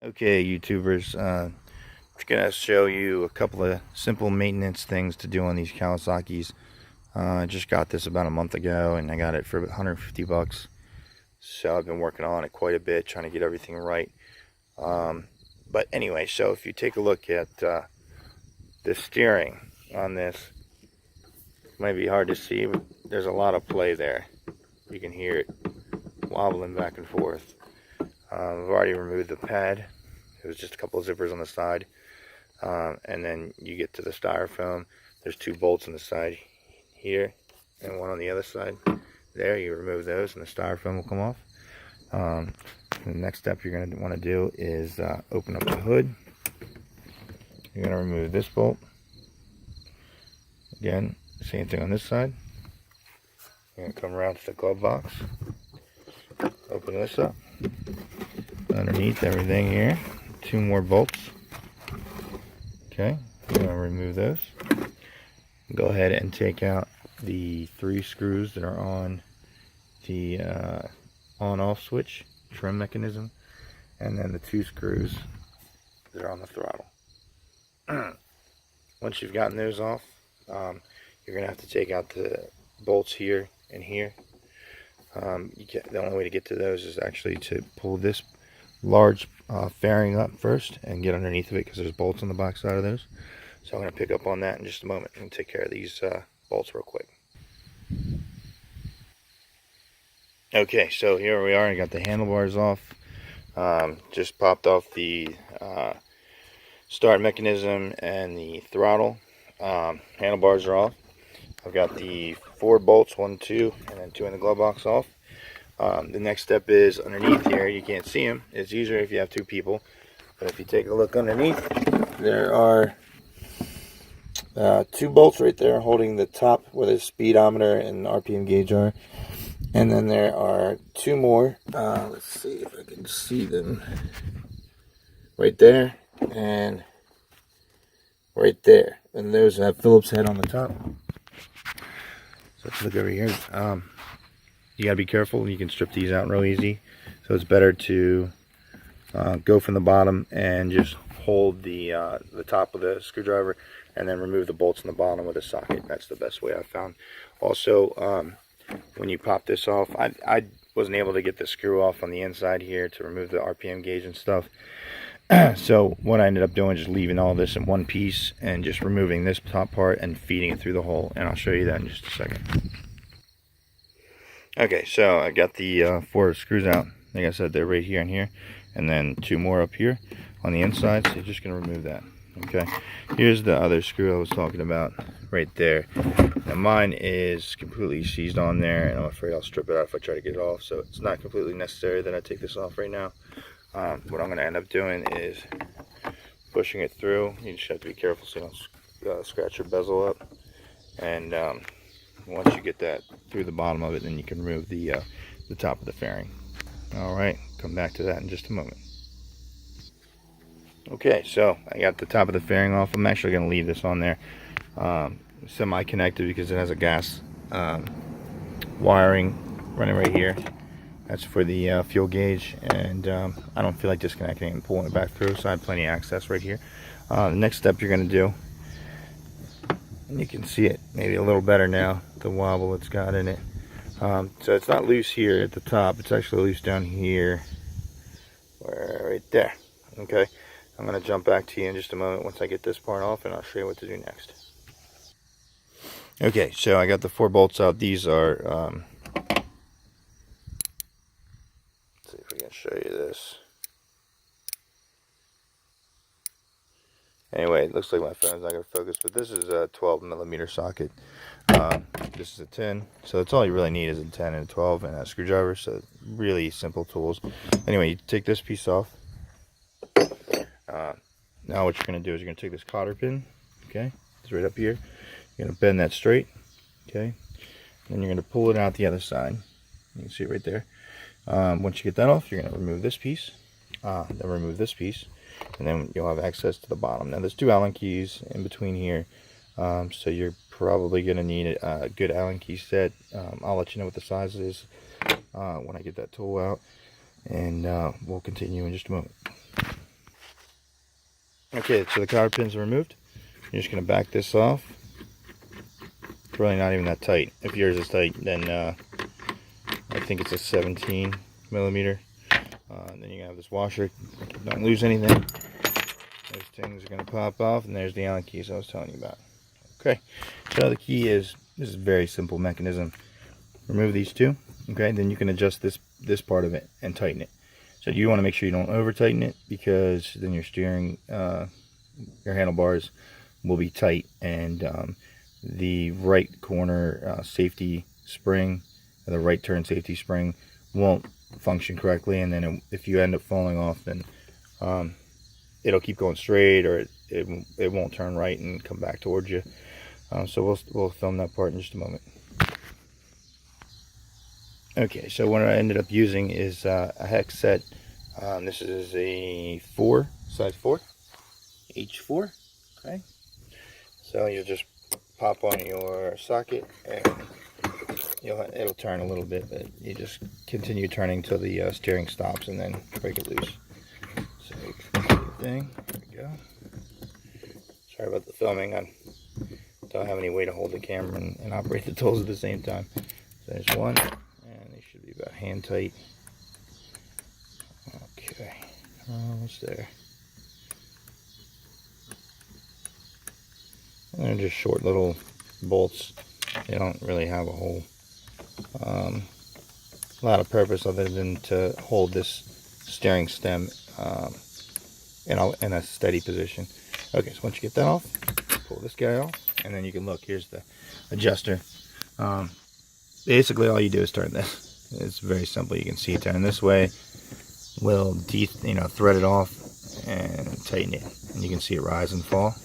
Okay, YouTubers, just gonna show you a couple of simple maintenance things to do on these Kawasaki's. I just got this about a month ago, and I got it for 150 bucks. So I've been working on it quite a bit, trying to get everything right. But anyway, so if you take a look at the steering on this, it might be hard to see, but there's a lot of play there. You can hear it wobbling back and forth. I've already removed the pad. It was just a couple of zippers on the side, and then you get to the styrofoam. There's two bolts on the side here and one on the other side there. You remove those and the styrofoam will come off. The next step you're going to want to do is open up the hood. You're going to remove this bolt. Again, same thing on this side. You're going to come around to the glove box, open this up. Underneath everything here, two more bolts. Okay, I'm going to remove those. Go ahead and take out the 3 screws that are on the on-off switch trim mechanism, and then the 2 screws that are on the throttle. Once you've gotten those off, you're going to have to take out the bolts here and here. The only way to get to those is actually to pull this large fairing up first and get underneath of it, because there's bolts on the back side of those. So I'm going to pick up on that in just a moment and take care of these bolts real quick. Okay, so here we are. I got the handlebars off. Just popped off the start mechanism and the throttle. Handlebars are off. I've got the 4 bolts, 1, 2, and then 2 in the glove box off. The next step is underneath here. You can't see them. It's easier if you have 2 people. But if you take a look underneath, there are 2 bolts right there holding the top where the speedometer and RPM gauge are. And then there are 2 more. Let's see if I can see them. Right there and right there. And those have Phillips head on the top. So let's look over here. You gotta be careful. You can strip these out real easy. So it's better to go from the bottom and just hold the top of the screwdriver, and then remove the bolts in the bottom with a socket. That's the best way I've found. Also, when you pop this off, I wasn't able to get the screw off on the inside here to remove the RPM gauge and stuff. So what I ended up doing is just leaving all this in one piece and just removing this top part and feeding it through the hole, and I'll show you that in just a second. Okay, so I got the 4 screws out. Like I said, they're right here and here, and then 2 more up here on the inside. So you're just going to remove that. Okay, here's the other screw I was talking about right there. Now mine is completely seized on there, and I'm afraid I'll strip it out if I try to get it off. So it's not completely necessary that I take this off right now. What I'm going to end up doing is pushing it through. You just have to be careful so you don't scratch your bezel up. And once you get that through the bottom of it, then you can remove the top of the fairing. Alright, come back to that in just a moment. Okay, so I got the top of the fairing off. I'm actually going to leave this on there semi-connected because it has a gas wiring running right here. That's for the fuel gauge, and I don't feel like disconnecting it and pulling it back through, so I have plenty of access right here. The next step you're going to do, and you can see it maybe a little better now, the wobble it's got in it. So it's not loose here at the top, it's actually loose down here, right there. Okay, I'm going to jump back to you in just a moment once I get this part off, and I'll show you what to do next. Okay, so I got the 4 bolts out. These are, let's see if we can show you this. Anyway, it looks like my phone's not going to focus, but this is a 12mm socket. This is a 10, so that's all you really need is a 10 and a 12 and a screwdriver, so really simple tools. Anyway, you take this piece off. Now what you're going to do is you're going to take this cotter pin, okay, it's right up here. You're going to bend that straight, okay, then you're going to pull it out the other side. You can see it right there. Once you get that off, you're going to remove this piece, then remove this piece, and then you'll have access to the bottom. Now there's 2 Allen keys in between here, so you're probably going to need a good Allen key set. I'll let you know what the size is when I get that tool out, and we'll continue in just a moment. Okay, so the cotter pins are removed. You're just going to back this off. It's really not even that tight. If yours is tight, then I think it's a 17 millimeter. And then you're going to have this washer. Don't lose anything. Those things are going to pop off, and there's the Allen keys I was telling you about. Okay, so the key is, this is a very simple mechanism. Remove these two, okay, then you can adjust this part of it and tighten it. So you want to make sure you don't over tighten it, because then your steering, your handlebars will be tight, and the right corner safety spring, the right turn safety spring, won't function correctly, and then if you end up falling off, then it'll keep going straight, or it won't turn right and come back towards you. So we'll film that part in just a moment. Okay, so what I ended up using is a hex set. This is a size 4, H4. Okay, so you just pop on your socket, and it'll turn a little bit, but you just continue turning till the steering stops, and then break it loose. So you can see the thing. There we go. Sorry about the filming. I don't have any way to hold the camera and operate the tools at the same time. So there's one, and they should be about hand tight. Okay, almost there. And they're just short little bolts. They don't really have a whole lot of purpose other than to hold this steering stem in a steady position. Okay, so once you get that off, pull this guy off, and then you can look. Here's the adjuster. Basically, all you do is turn this. It's very simple. You can see turn this way. We'll thread it off and tighten it, and you can see it rise and fall.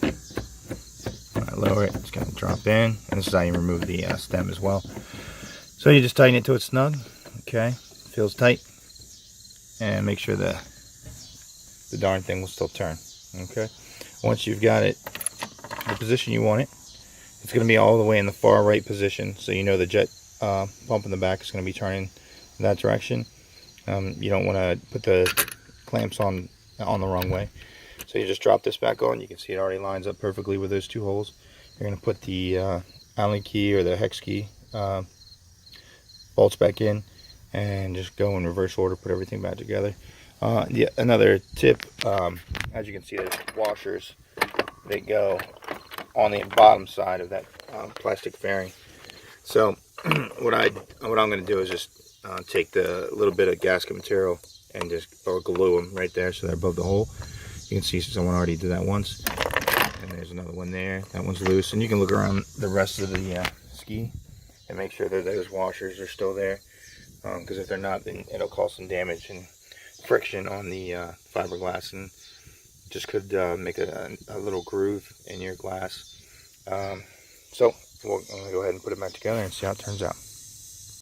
When I lower it, it's going to drop in, and this is how you remove the stem as well. So you just tighten it till it's snug. Okay, feels tight, and make sure the darn thing will still turn. Okay, once you've got it the position you want it, it's going to be all the way in the far right position, so you know the jet pump in the back is going to be turning in that direction. You don't want to put the clamps on the wrong way, so you just drop this back on. You can see it already lines up perfectly with those two holes. You're going to put the Allen key or the hex key bolts back in, and just go in reverse order, put everything back together. Another tip, as you can see, there's washers that go on the bottom side of that plastic fairing. So what I'm going to do is just take the little bit of gasket material and just glue them right there, so they're above the hole. You can see someone already did that once, and there's another one there. That one's loose, and you can look around the rest of the ski and make sure that those washers are still there, because if they're not, then it'll cause some damage and friction on the fiberglass, and just could make a little groove in your glass. So I'm going to go ahead and put it back together and see how it turns out.